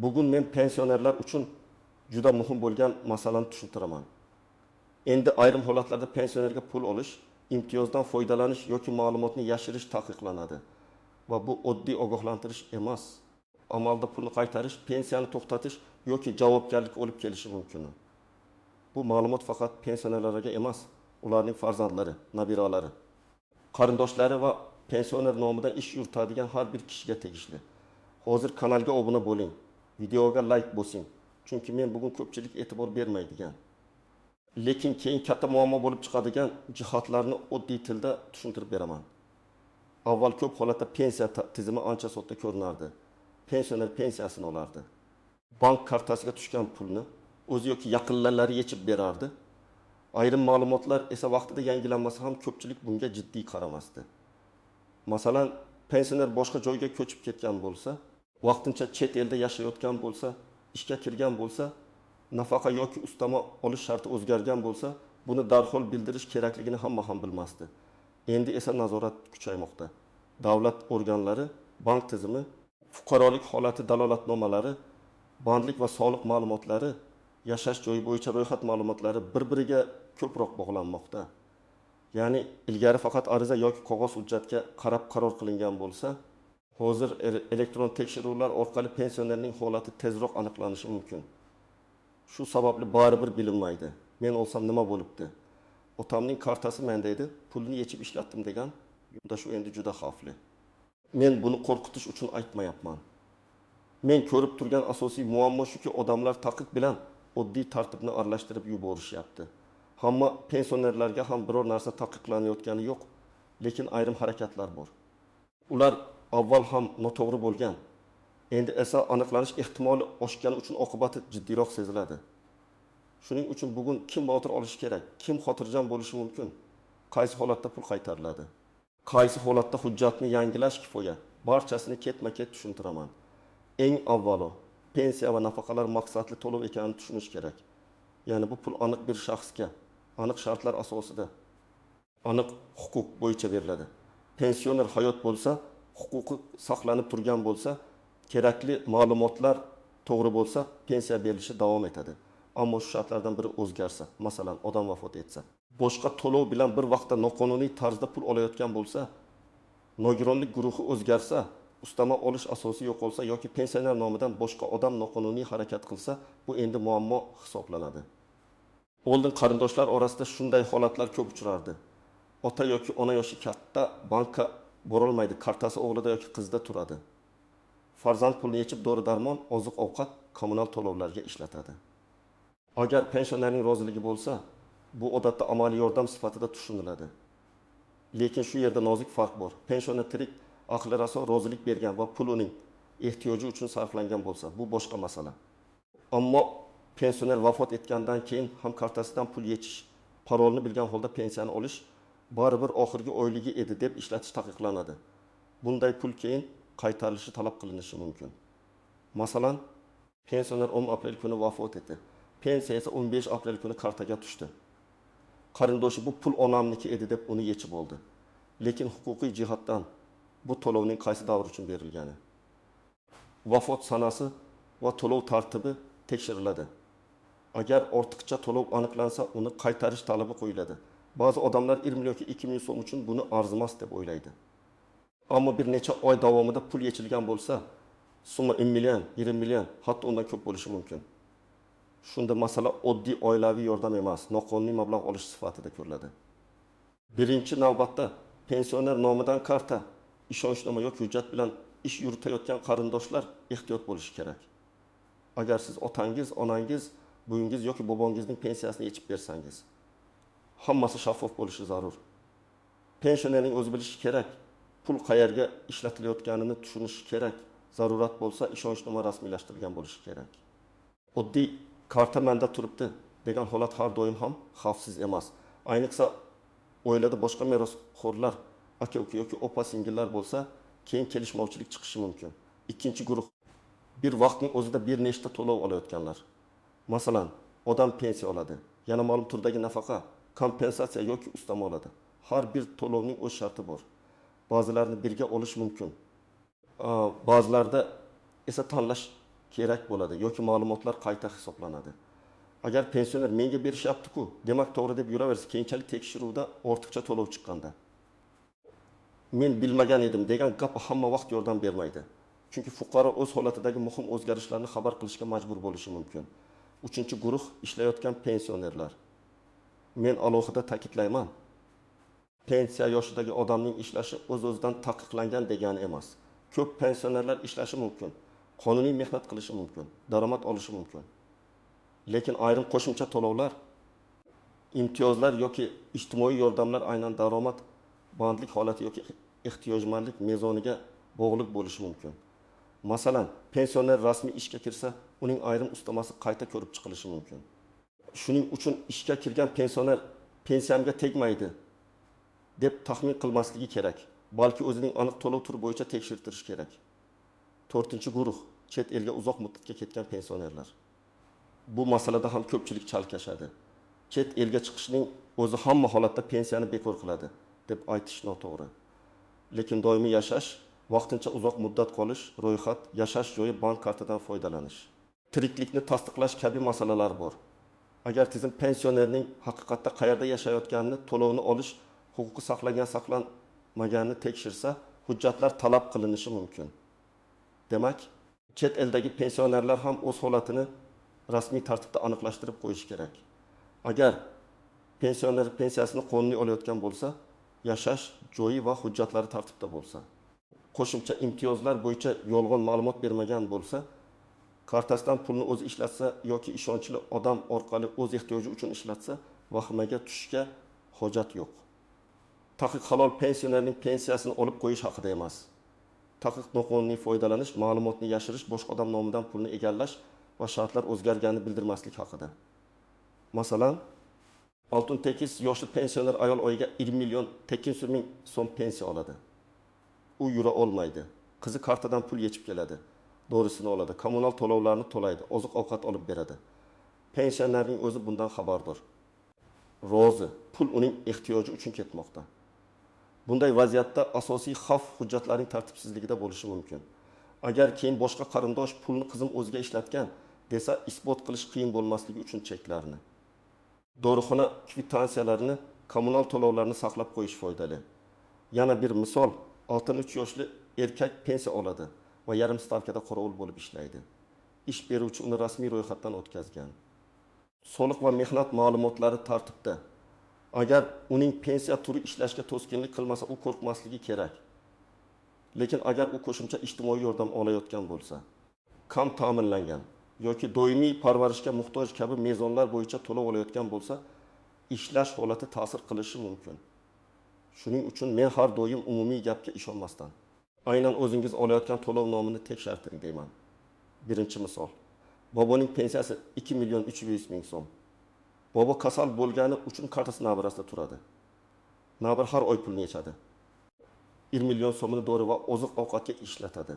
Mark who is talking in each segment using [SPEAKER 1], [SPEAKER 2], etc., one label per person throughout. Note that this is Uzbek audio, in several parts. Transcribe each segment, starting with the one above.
[SPEAKER 1] Bugun men pensionerlar uchun juda muhim bo'lgan masalani tushuntiraman. Endi ayrim holatlarda pensionerga pul olish, imtiyozdan foydalanish yoki ma'lumotni yashirish taqiqlanadi. Va bu oddiy ogohlantirish emas. Amalda pulni qaytarish, pensiyani to'xtatish yoki javobgarlik olib kelishi mumkin. Bu ma'lumot faqat pensionerlarga emas, ularning farzandlari, nabiralari, qarindoshlari va pensioner nomidan ish yuritadigan har bir kishiga tegishli. Hozir kanalga obuna bo'ling, videoga like bosing. Chunki men bugun ko'pchilik e'tibor bermaydigan, lekin keyin katta muammo bo'lib chiqadigan jihatlarni oddiy tilda tushuntirib beraman. Avval ko'p holatda pensiya tizimi ancha sodda ko'rinardi. Pensioner pensiyasini olardi. Bank kartasiga tushgan pulni o'zi yoki yaqinlari yechib berardi. Ayrim ma'lumotlar esa vaqtida yangilanmasa ham ko'pchilik bunga jiddiy qaramasdi. Masalan, pensioner boshqa joyga ko'chib ketgan bo'lsa, vaqtincha chet elda yashayotgan bo'lsa, ishga kirgan bo'lsa, nafaqa yoki ustama olish sharti o'zgargan bo'lsa, buni darhol bildirish kerakligini hamma ham bilmasdi. Endi esa nazorat kuchaymoqda. Davlat organlari, bank tizimi, fuqarolik holati dalolatnomalari, bandlik va soliq ma'lumotlari, yashash joyi bo'yicha ro'yxat ma'lumotlari bir-biriga ko'proq bog'lanmoqda. Ya'ni ilgari faqat ariza yoki qog'oz hujjatga qarab qaror qilingan bo'lsa, hozir elektron tekshiruvlar orqali pensionerning holati tezroq aniqlanishi mumkin. Shu sababli baribir bilinmaydi. Men olsam nima bo'libdi? Otamning kartasi menda edi, pulni yechib ishlatdim degan, bunda shu endi juda xavfli. Men buni qo'rqitish uchun aytmayapman. Men ko'rib turgan asosiy muammo shuki, odamlar taqiq bilan oddiy tartibni aralashtirib yuborishyapti. Hamma pensionerlarga ham biror narsa taqiqlanayotgani yo'q, lekin ayrim harakatlar bor. Ular avval ham noto'g'ri bo'lgan. Endi esa aniqlanish ehtimoli oshgani uchun oqibati jiddiyroq seziladi. Shuning uchun bugun kim botir olishi kerak, kim xotirjam bo'lishi mumkin, qaysi holatda pul qaytariladi, qaysi holatda hujjatni yangilash kifoya, barchasini ketma-ket tushuntiraman. Eng avvalo, pensiya va nafaqalar maqsadli to'lov ekanini tushunish kerak. Ya'ni bu pul aniq bir shaxsga, aniq shartlar asosida, aniq huquq bo'yicha beriladi. Pensioner hayot bo'lsa, huquqi saqlanib turgan bo'lsa, kerakli ma'lumotlar to'g'ri bo'lsa, pensiya berilishi davom etadi. Ammo shu shartlardan biri o'zgarsa, masalan, odam vafot etsa, boshqa to'lov bilan bir vaqtda noqonuniy tarzda pul olayotgan bo'lsa, nogironlik guruhi o'zgarsa, ustama olish asosi yo'qolsa yoki pensioner nomidan boshqa odam noqonuniy harakat qilsa, bu endi muammo hisoblanadi. Oldin qarindoshlar orasida shunday holatlar ko'p uchrardi. Ota yoki ona yoshi katta bankka borolmaydi, kartasi o'g'lida yoki qizda turadi. Farzand pulni yechib dori-darmon, oziq-ovqat, kommunal to'lovlarga ishlatadi. Agar pensionerning roziligi bo'lsa, bu odatda amaliy yordam sifatida tushuniladi. Lekin shu yerda nozik farq bor. Pensioner tirik, aqli raso rozilik bergan va pul uning ehtiyoji uchun sarflangan bo'lsa, bu boshqa masala. Ammo pensioner vafot etgandan keyin ham kartasidan pul yechish, parolni bilgan holda pensiyani olish baribir oxirgi oyligi edi deb ishlatish taqiqlanadi. Bunday pul keyin qaytarilishi talab qilinishi mumkin. Masalan, pensioner 10 aprel kuni vafot etdi. Pensiya esa 15 aprel kuni kartaga tushdi. Qarindoshi bu pul onamniki edi deb uni yechib oldi. Lekin huquqiy jihatdan bu to'lovning qaysi davr uchun berilgani, vafot sanasi va to'lov tartibi tekshiriladi. Agar ortiqcha to'lov aniqlansa, uni qaytarish talabi qo'yiladi. Ba'zi odamlar 1 million yoki 2 million so'm uchun buni arzimas deb o'ylaydi. Ammo bir necha oy davomida pul yechilgan bo'lsa, summa 1 million, 20 million, hatto undan ko'p bo'lishi mumkin. Shunda masala oddiy oilaviy yordam emas, noqonuniy mablag' olish sifatida ko'riladi. Birinchi navbatda pensioner nomidan karta, ishonchnoma yoki hujjat bilan ish yuritayotgan qarindoshlar ehtiyot bo'lishi kerak. Agar siz otangiz, onangiz, buvinggiz yoki bobongizning pensiyasini yechib bersangiz, hammasi shaffof bo'lishi zarur. Pensionerning o'zi bilishi kerak, pul qayerga ishlatilayotganini tushunishi kerak. Zarurat bo'lsa, ishonchnoma rasmiylashtirilgan bo'lishi kerak. Oddiy karta menda turibdi degan holat har doim ham xavfsiz emas. Ayniqsa oilada boshqa merosxo'rlar, aka-uka yoki opa-singillar bo'lsa, keyin kelishmovchilik chiqishi mumkin. Ikkinchi guruh, bir vaqtning o'zida bir nechta to'lov olayotganlar. Masalan, odam pensiya oladi, yana ma'lum turdagi nafaqa, kompensatsiya yoki ustama oladi. Har bir to'lovning o'z sharti bor. Ba'zilarini birga olish mumkin. Ba'zilarda esa tanlash kerak bo'ladi yoki ma'lumotlar qayta hisoblanadi. Agar pensioner menga berishyapti-ku, demak to'g'ri deb yuraversa, keyinchalik tekshiruvda ortiqcha to'lov chiqqanda men bilmagan edim degan gap hamma vaqt yordam bermaydi. Chunki fuqaro o'z holatidagi muhim o'zgarishlarni xabar qilishga majbur bo'lishi mumkin. 3-guruh ishlayotgan pensionerlar. Men alohida ta'kidlayman. Pensiya yoshidagi odamning ishlashi o'z-o'zidan taqiqlangan degani emas. Ko'p pensionerlar ishlashi mumkin, qonuniy mehnat qilishi mumkin, daromad olishi mumkin. Lekin ayrim qo'shimcha to'lovlar, imtiyozlar yoki ijtimoiy yordamlar aynan daromad bandlik holati yoki ehtiyojmandlik mezoniga bog'liq bo'lishi mumkin. Masalan, pensioner rasmiy ishga kirsa, uning ayrim ustamasi qayta ko'rib chiqilishi mumkin. Shuning uchun ishga kirgan pensioner pensiyamga tegmaydi deb taxmin qilmasligi kerak. Balki o'zining aniq to'lov turi bo'yicha tekshirtirish kerak. 4-guruh chet elga uzoq muddatga ketgan pensionerlar. Bu masalada ham ko'pchilik chalkashadi. Chet elga chiqishning o'zi hamma holatda pensiyani bekor qiladi deb aytish noto'g'ri. Lekin doimiy yashash, vaqtincha uzoq muddat qolish, ro'yxat, yashash joyi, bank kartidan foydalanish, tiriklikni tasdiqlash kabi masalalar bor. Agar tizim pensionerning haqiqatda qayerda yashayotganini, to'lovni olish huquqi saqlanganini tekshirsa, hujjatlar talab qilinishi mumkin. Demak, chet eldagi pensionerlar ham o'z holatini rasmiy tartibda aniqlashtirib qo'yish kerak. Agar pensioner pensiyasini qonuniy olayotgan bo'lsa, yashash joyi va hujjatlari tartibda bo'lsa, qo'shimcha imtiyozlar bo'yicha yolg'on ma'lumot bermagan bo'lsa, kartasidan pulni o'zi ishlatsa yoki ishonchli odam orqali o'z ehtiyoji uchun ishlatsa, vahimaga tushishga hojat yo'q. Taqiq halol pensionerning pensiyasini olib qo'yish haqida emas. Taqiq noqonuniy foydalanish, ma'lumotni yashirish, boshqa odam nomidan pulni egallash va shartlar o'zgarganini bildirmaslik haqida. Masalan, oltin tekis yoshli pensioner ayol oyiga 20 million tekin ming so'm pensiya oladi. U yura olmaydi. Qizi kartadan pul yechib keladi. Dorisini oladi, kommunal to'lovlarni to'laydi, oziq-ovqat olib beradi. Pensionerning o'zi bundan xabardor. Rozi, pul uning ehtiyoji uchun ketmoqda. Bunday vaziyatda asosiy xavf hujjatlarning tartibsizligida bo'lishi mumkin. Agar keyin boshqa qarindosh pulni qizim o'ziga ishlatgan desa, isbot qilish qiyin bo'lmasligi uchun cheklarni, dorixona kvitantsiyalarini, kommunal to'lovlarni saqlab qo'yish foydali. Yana bir misol, 63 yoshli erkak pensiya oladi va yarim stavkada qorovul bo'lib ishlaydi. Ish beruvchi uni rasmiy ro'yxatdan o'tkazgan. Soliq va mehnat ma'lumotlari tartibda. Agar uning pensiya turi ishlashga to'sqinlik qilmasa, u qo'rqmasligi kerak. Lekin agar u qo'shimcha ijtimoiy yordam olayotgan bo'lsa, kam ta'minlangan yoki doimiy parvarishga muhtoj kabi mezonlar bo'yicha to'lov olayotgan bo'lsa, ishlash holati ta'sir qilishi mumkin. Shuning uchun men har doim umumiy gapga ishonmasdan, aynan o'zingiz olayotgan to'lov nomini tekshirtiring deyman. Birinchi misol. Boboning pensiyasi 2 million 300 ming so'm. Bobo kasal bo'lgani uchun kartasi nabirasida turadi. Nabir har oy pulni yechadi. 1 million so'mini dori va oziq-ovqatga ishlatadi.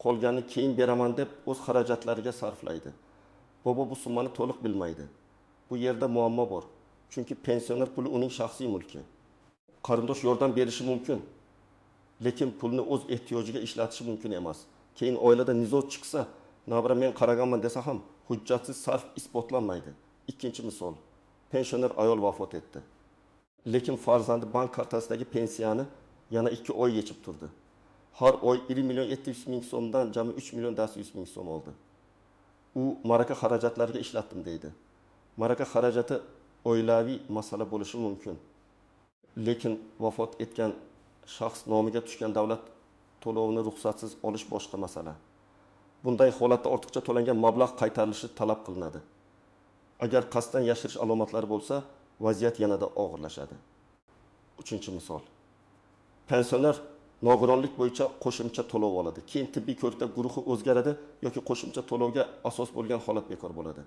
[SPEAKER 1] Qolganini keyin beraman deb o'z xarajatlariga sarflaydi. Bobo bu summani to'liq bilmaydi. Bu yerda muammo bor. Chunki pensioner puli uning shaxsiy mulki. Qarindosh yordam berishi mumkin, lekin pulni o'z ehtiyojiga ishlatishi mumkin emas. Keyin oilada nizo chiqsa, nabira men qaraganman desa ham hujjatsiz sarf isbotlanmaydi. Ikkinchi misol. Pensioner ayol vafot etdi. Lekin farzandi bank kartasidagi pensiyani yana 2 oy yechib turdi. Har oy 1 million 700 ming so'mdan jami 3 million 400 ming so'm oldi. U maraka xarajatlariga ishlatdim deydi. Maraka xarajati oilaviy masala bo'lishi mumkin. Lekin vafot etgan shaxs nomiga tushgan davlat to'lovini ruxsatsiz olish boshqa masala. Bunday holatda ortiqcha to'langan mablag' qaytarilishi talab qilinadi. Agar qasddan yashirish alomatlari bo'lsa, vaziyat yanada og'irlashadi. Uchinchi misol. Pensioner nogironlik bo'yicha qo'shimcha to'lov oladi. Keyin tibbiy ko'rikda guruhi o'zgaradi yoki qo'shimcha to'lovga asos bo'lgan holat bekor bo'ladi.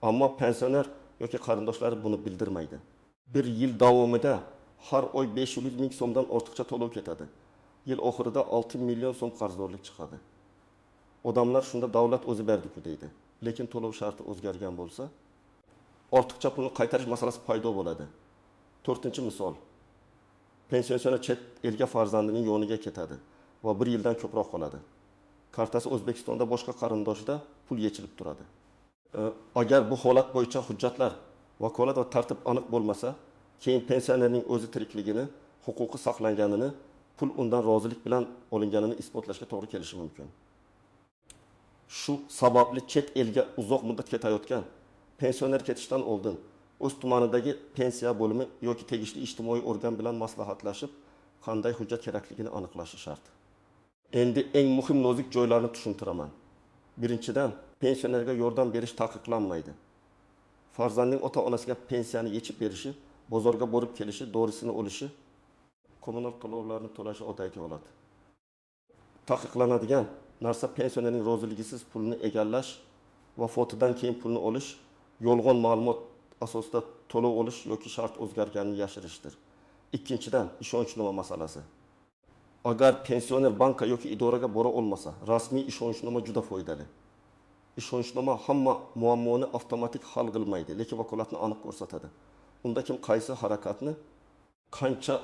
[SPEAKER 1] Ammo pensioner yoki qarindoshlari buni bildirmaydi. Bir yil davomida har oy 500 ming so'mdan ortiqcha to'lov ketadi. Yil oxirida 6 million so'm qarzdorlik chiqadi. Odamlar shunda davlat o'zi berdi-ku deydi. Lekin to'lov sharti o'zgargan bo'lsa, ortiqcha pulni qaytarish masalasi paydo bo'ladi. 4-misol. Pensioner chet elga farzandining yoniga ketadi va 1 yildan ko'proq qoladi. kartasi O'zbekistonda boshqa qarindoshida pul yechilib turadi. Agar bu holat bo'yicha hujjatlar, vakolat va tartib aniq bo'lmasa, keyin pensionerning o'zi tirikligini, huquqi saqlanganini, pul undan rozilik bilan olinganini isbotlashga to'g'ri kelishi mumkin. Shu sababli chet elga uzoq muddat ketayotgan pensioner ketishdan oldin o'z tumanidagi pensiya bo'limi yoki tegishli ijtimoiy organ bilan maslahatlashib, qanday hujjat kerakligini aniqlashi shart. Endi eng muhim nozik joylarni tushuntiraman. Birinchidan, pensionerga yordam berish taqiqlanmaydi. Farzandning ota-onasiga pensiyani yechib berishi, bozorga borib kelishi, dorisini olishi, kommunal to'lovlarni to'lashi odatiy holat. Taqiqlanadigan narsa pensionerning roziligisiz pulni egallash, vafotidan keyin pulni olish, yolg'on ma'lumot asosida to'lov olish yoki shart o'zgarganini yashirishdir. Ikkinchidan, ishonchnoma masalasi. Agar pensioner banka yoki idoraga bora olmasa, rasmiy ishonchnoma juda foydali. Ishonchnoma hamma muammoni avtomatik hal qilmaydi, lekin vakolatni aniq ko'rsatadi. Unda kim qaysi harakatni qancha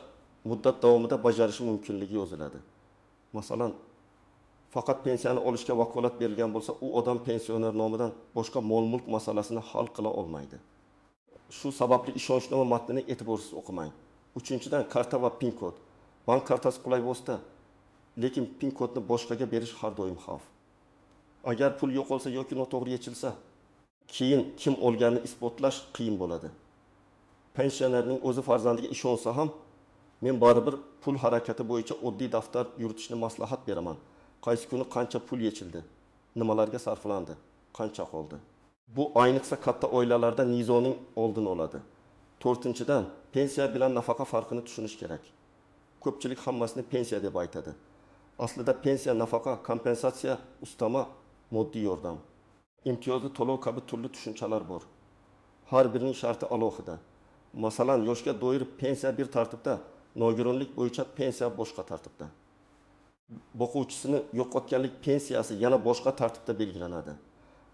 [SPEAKER 1] muddat davomida bajarishi mumkinligi yoziladi. Masalan, faqat pensiyani olishga vakolat berilgan bo'lsa, u odam pensioner nomidan boshqa mol-mulk masalasini hal qila olmaydi. Shu sababli ishonchnoma matnini e'tiborsiz o'qimang. Uchinchidan, karta va pin kod. Bank kartasi qulay vosita, lekin pin kodni boshqaga berish har doim xavf. Agar pul yo'qolsa yoki noto'g'ri yechilsa, keyin kim olganini isbotlash qiyin bo'ladi. Pensionerning o'zi farzandiga ishonsa ham, men baribir pul harakati bo'yicha oddiy daftar yuritishni maslahat beraman. Qaysi kuni qancha pul yechildi, nimalarga sarflandi, qancha qoldi. Bu ayniqsa katta oilalarda nizoning oldini oladi. To'rtinchidan, pensiya bilan nafaqa farqini tushunish kerak. Ko'pchilik hammasini pensiya deb aytadi. Aslida pensiya, nafaqa, kompensatsiya, ustama, moddiy yordam, imtiyozli to'lov kabi turli tushunchalar bor. Har birining sharti alohida. Masalan, yoshga doir pensiya bir tartibda, nogironlik bo'yicha pensiya boshqa tartibda. Boquvchisini yo'qotganlik pensiyasi yana boshqa tartibda belgilanadi.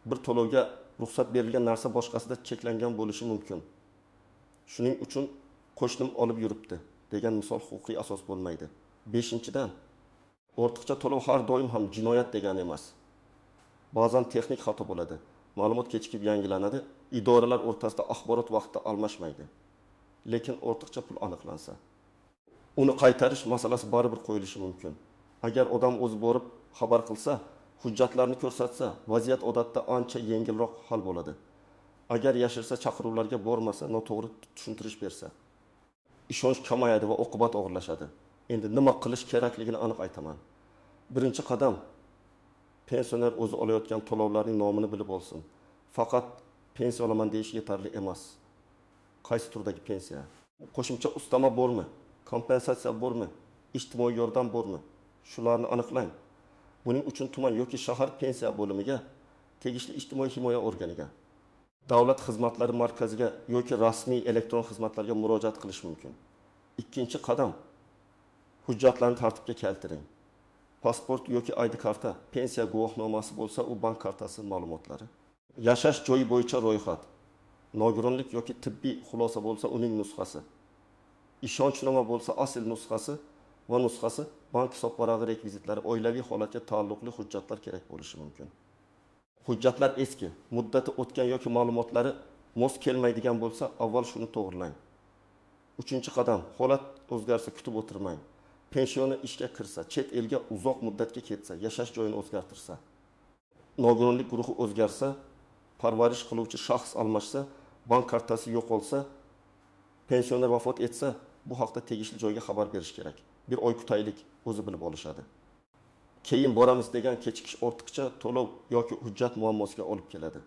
[SPEAKER 1] Bir to'lovga ruxsat berilgan narsa boshqasida cheklangan bo'lishi mumkin. Shuning uchun qo'shnim olib yuribdi degan misol huquqiy asos bo'lmaydi. 5-dan, ortiqcha to'lov har doim ham jinoyat degani emas. Ba'zan texnik xato bo'ladi. Ma'lumot kechikib yangilanadi, idoralar o'rtasida axborot vaqtida almashmaydi. Lekin ortiqcha pul aniqlansa, uni qaytarish masalasi baribir qo'yilishi mumkin. Agar odam o'zi borib xabar qilsa, hujjatlarni ko'rsatsa, vaziyat odatda ancha yengilroq hal bo'ladi. Agar yashirsa, chaqiruvlarga bormasa, noto'g'ri tushuntirish bersa, ishonch kamayadi va oqibat og'irlashadi. Endi nima qilish kerakligini aniq aytaman. Birinchi qadam, pensioner o'zi olayotgan to'lovlarning nomini bilib olsin. Faqat pensiya olaman deyish yetarli emas. Qaysi turdagi pensiya? Qo'shimcha ustama bormi? Kompensatsiya bormi? Ijtimoiy yordam bormi? Shularni aniqlang. Buning uchun tuman yoki shahar pensiya bo'limiga, tegishli ijtimoiy himoya organiga, davlat xizmatlari markaziga yoki rasmiy elektron xizmatlarga murojaat qilish mumkin. Ikkinchi qadam, hujjatlarni tartibga keltiring. Pasport yoki ID karta, pensiya guvohnomasi bo'lsa, u bank kartasi ma'lumotlari. Yashash joyi bo'yicha ro'yxat. Nogironlik yoki tibbiy xulosa bo'lsa, uning nusxasi. Ishonchnoma bo'lsa, asl nusxasi va nusxasi, bank hisobvarag'i rekvizitlari, oilaviy holatga taalluqli hujjatlar kerak bo'lishi mumkin. Hujjatlar eski, muddati o'tgan yoki ma'lumotlari mos kelmaydigan bo'lsa, avval shuni to'g'rilang. Uchinchi qadam, holat o'zgarsa kutib o'tirmang. Pensioni ishga kirsa, chet elga uzoq muddatga ketsa, yashash joyini o'zgartirsa, nogironlik guruhi o'zgarsa, parvarish qiluvchi shaxs almashsa, bank kartasi yo'qolsa, pensioner vafot etsa, bu haqda tegishli joyga xabar berish kerak. Bir oy kutaylik, o'zi bilib olishadi. Keyin boramiz degan kechikish ortiqcha to'lov yoki hujjat muammosiga olib keladi.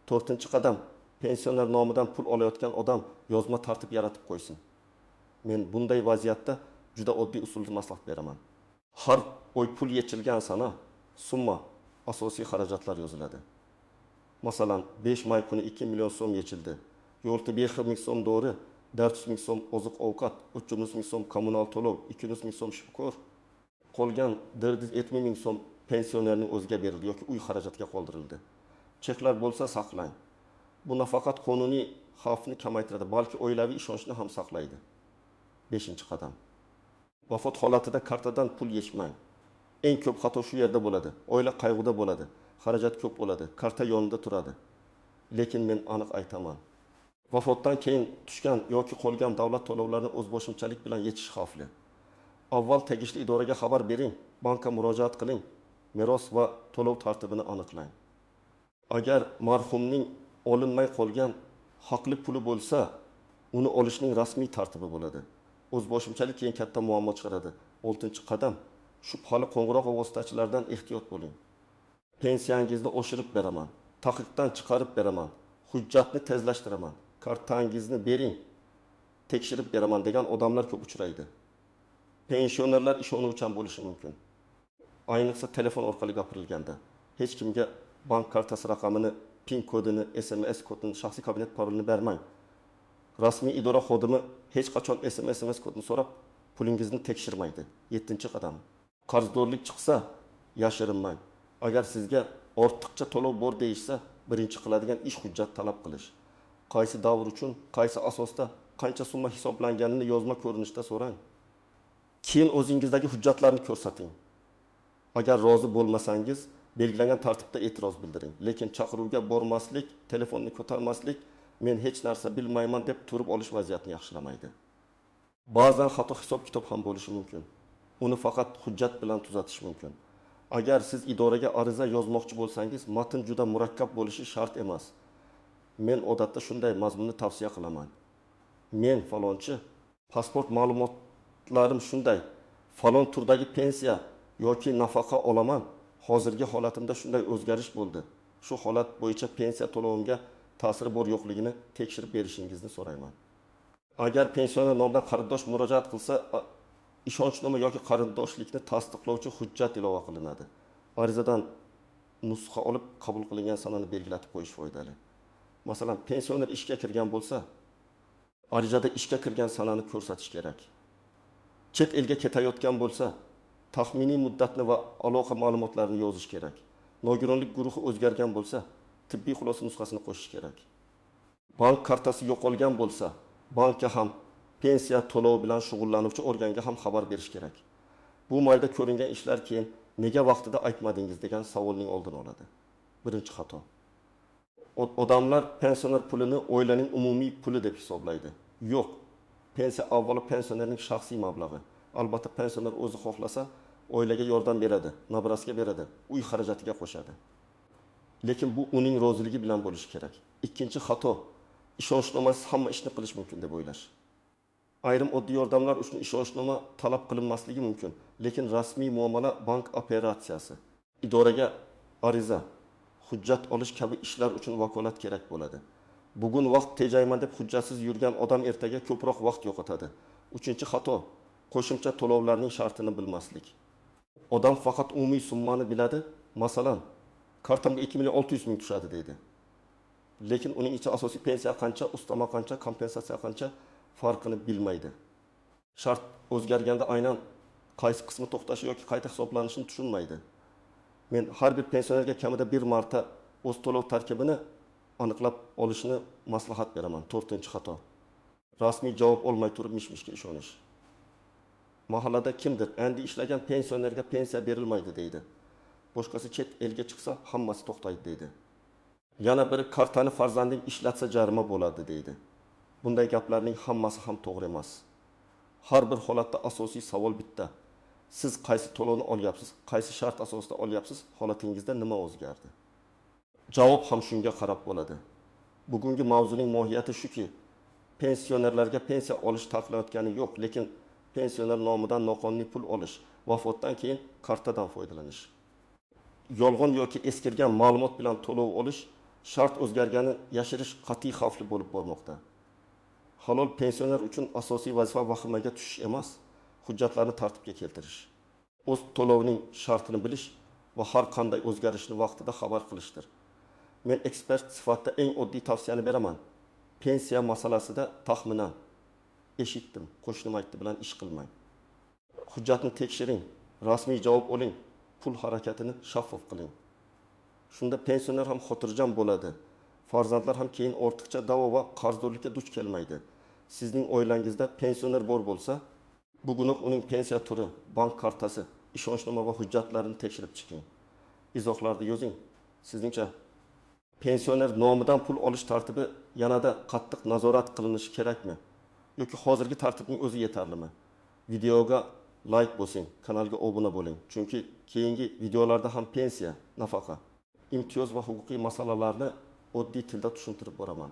[SPEAKER 1] 4-qadam, pensioner nomidan pul olayotgan odam yozma tartib yaratib qo'ysin. Men bunday vaziyatda juda oddiy usulni maslahat beraman. Har oy pul yechilgan sana, summa, asosiy xarajatlar yoziladi. Masalan, 5 may kuni 2 million so'm yechildi. Yo'lda 5 ming so'm dori, 400 ming so'm oziq-ovqat, 300 ming so'm kommunal to'lov, 200 ming so'm shifokor. Qolgan 470 ming so'm pensionerning o'ziga berildi yoki uy xarajatiga qoldirildi. Cheklar bo'lsa saqlang. Bu nafaqat qonuniy xavfni kamaytiradi, balki oilaviy ishonchni ham saqlaydi. 5-qadam. Vafot holatida kartadan pul yechmang. Eng ko'p xato shu yerda bo'ladi. Oila qayg'uda bo'ladi. Xarajat ko'p bo'ladi. Karta yonida turadi. Lekin men aniq aytaman. Vafotdan keyin tushgan yoki qolgan davlat to'lovlarini o'zboshimchalik bilan yechish xavfli. Avval tegishli idoraga xabar bering, bankka murojaat qiling, meros va to'lov tartibini aniqlang. Agar marhumning olinmay qolgan haqli puli bo'lsa, uni olishning rasmiy tartibi bo'ladi. O'zboshimchalik keyin katta muammo chiqaradi. 6-qadam, shubhali qo'ng'iroq va vositachilardan ehtiyot bo'ling. Pensiyangizni oshirib beraman, taqiqdan chiqarib beraman, hujjatni tezlashtiraman, kartangizni bering, tekshirib beraman degan odamlar ko'p uchraydi. Pensionerlar ishonuvchan bo'lishi mumkin. Ayniqsa telefon orqali gapirilganda, hech kimga bank kartasi raqamini, PIN kodini, SMS kodini, shaxsiy kabinet parolini bermang. Rasmiy idora xodimi hech qachon SMS kodini so'rab, pulingizni tekshirmaydi. 7-qadam. Qarzdorlik chiqsa, yashirinmang. Agar sizga ortiqcha to'lov bor deyishsa, birinchi qiladigan ish hujjat talab qilish. Qaysi davr uchun, qaysi asosda, qancha summa hisoblanganini yozma ko'rinishda so'rang. Keyin o'zingizdagi hujjatlarni ko'rsating. Agar rozi bo'lmasangiz, belgilangan tartibda e'tiroz bildiring. Lekin chaqiruvga bormaslik, telefonni ko'tarmaslik, men hech narsa bilmayman deb turib olish vaziyatni yaxshilamaydi. Ba'zan xato hisob-kitob ham bo'lishi mumkin. Uni faqat hujjat bilan tuzatish mumkin. Agar siz idoraga ariza yozmoqchi bo'lsangiz, matn juda murakkab bo'lishi shart emas. Men odatda shunday mazmunni tavsiya qilaman. Men falonchi, pasport ma'lumotlarim shunday, falon turdagi pensiya yoki nafaqa olaman. Hozirgi holatimda shunday o'zgarish bo'ldi. Shu holat bo'yicha pensiya to'lovimga ta'siri bor yo'qligini tekshirib berishingizni so'rayman. Agar pensioner nomidan qarindosh murojaat qilsa, ishonchnoma yoki qarindoshlikni tasdiqlovchi hujjat ilova qilinadi. Arizadan nusxa olib qabul qilingan sanani belgilatib qo'yish foydali. Masalan, pensioner ishga kirgan bo'lsa, arizada ishga kirgan sanani ko'rsatish kerak. Chet elga ketayotgan bo'lsa, taxminiy muddatni va aloqa ma'lumotlarini yozish kerak. Nogironlik guruhi o'zgargan bo'lsa, tibbiy xulosa nusxasini qo'shish kerak. Bank kartasi yo'qolgan bo'lsa, bankka ham, pensiya to'lovi bilan shug'ullanuvchi organga ham xabar berish kerak. Bu mayda ko'ringan ishlar keyin nega vaqtida aytmadingiz degan savolning oldini oladi. Birinchi xato. Odamlar pensioner pulini oilaning umumiy puli deb hisoblaydi. Yo'q. Pensiya avvalo pensionerning shaxsiy mablag'i. Albatta pensioner o'zi xohlasa, oilaga yordam beradi, nabirasiga beradi, uy xarajatiga qo'shadi. Lekin bu uning roziligi bilan bo'lishi kerak. Ikkinchi xato, ishonchnomasiz hamma ishni qilish mumkin deb o'ylash. Ayrim oddiy yordamlar uchun ishonchnoma talab qilinmasligi mumkin, lekin rasmiy muomala bank operatsiyasi, idoraga ariza, hujjat olish kabi ishlar uchun vakolat kerak bo'ladi. Bugun vaqt tejayman deb hujjatsiz yurgan odam ertaga ko'proq vaqt yo'qotadi. Uchinchi xato, qo'shimcha to'lovlarning shartini bilmaslik. Odam faqat umumiy summani biladi. Masalan, kartamga 2.600.000 tushadi deydi. Lekin uning ichida asosiy pensiya qancha, ustama qancha, kompensatsiya qancha farqini bilmaydi. Shart o'zgarganda aynan qaysi qismi to'xtashi yoki qayta hisoblanishini tushunmaydi. Men har bir pensionerga kamida bir marta o'z to'lov tarkibini aniqlab olishni maslahat beraman. 4-xato. Rasmiy javob olmay turib mish-mishga ishonish. Mahallada kimdir endi ishlagan pensionerga pensiya berilmaydi deydi. Boshqasi chet elga chiqsa hammasi to'xtaydi deydi. Yana biri kartani farzandim ishlatsa jarima bo'ladi deydi. Bunday gaplarning hammasi ham to'g'ri emas. Har bir holatda asosiy savol bitta. Siz qaysi to'lovni olyapsiz, qaysi shart asosida olyapsiz, holatingizda nima o'zgardi? Javob ham shunga qarab bo'ladi. Bugungi mavzuning mohiyati shuki, pensionerlarga pensiya olish taqiqlanayotgani yo'q, lekin pensioner nomidan noqonuniy pul olish, vafotdan keyin kartadan foydalanish. Yolg'on yoki eskirgan ma'lumot bilan to'lov olish, shart o'zgargani yashirish qat'iy xavfli bo'lib bormoqda. Halol pensioner uchun asosiy vazifa vahimaga tushish emas, hujjatlarni tartibga keltirish, o'z to'lovining shartini bilish va har qanday o'zgarishni vaqtida xabar qilishdir. Men ekspert sifatida eng oddiy tavsiyani beraman. Pensiya masalasida taxminan eshitdim, qo'shnim aytdi bilan ish qilmang. Hujjatni tekshiring, rasmiy javob oling, pul harakatini shaffof qiling. Shunda pensioner ham xotirjam bo'ladi. Farzandlar ham keyin ortiqcha da'vo va qarzdorlikka duch kelmaydi. Sizning oilangizda pensioner bor bo'lsa, bugunoq uning pensiya turi, bank kartasi, ishonchnoma va hujjatlarini tekshirib chiqing. Izohlarni yozing. Sizningcha pensioner nomidan pul olish tartibi yanada qattiq nazorat qilinishi kerakmi? Yoki hozirgi tartibning o'zi yetarlimi? Videoga like bosing, kanalga obuna bo'ling. Chunki keyingi videolarda ham pensiya, nafaqa, imtiyoz va huquqiy masalalarni oddiy tilda tushuntirib boraman.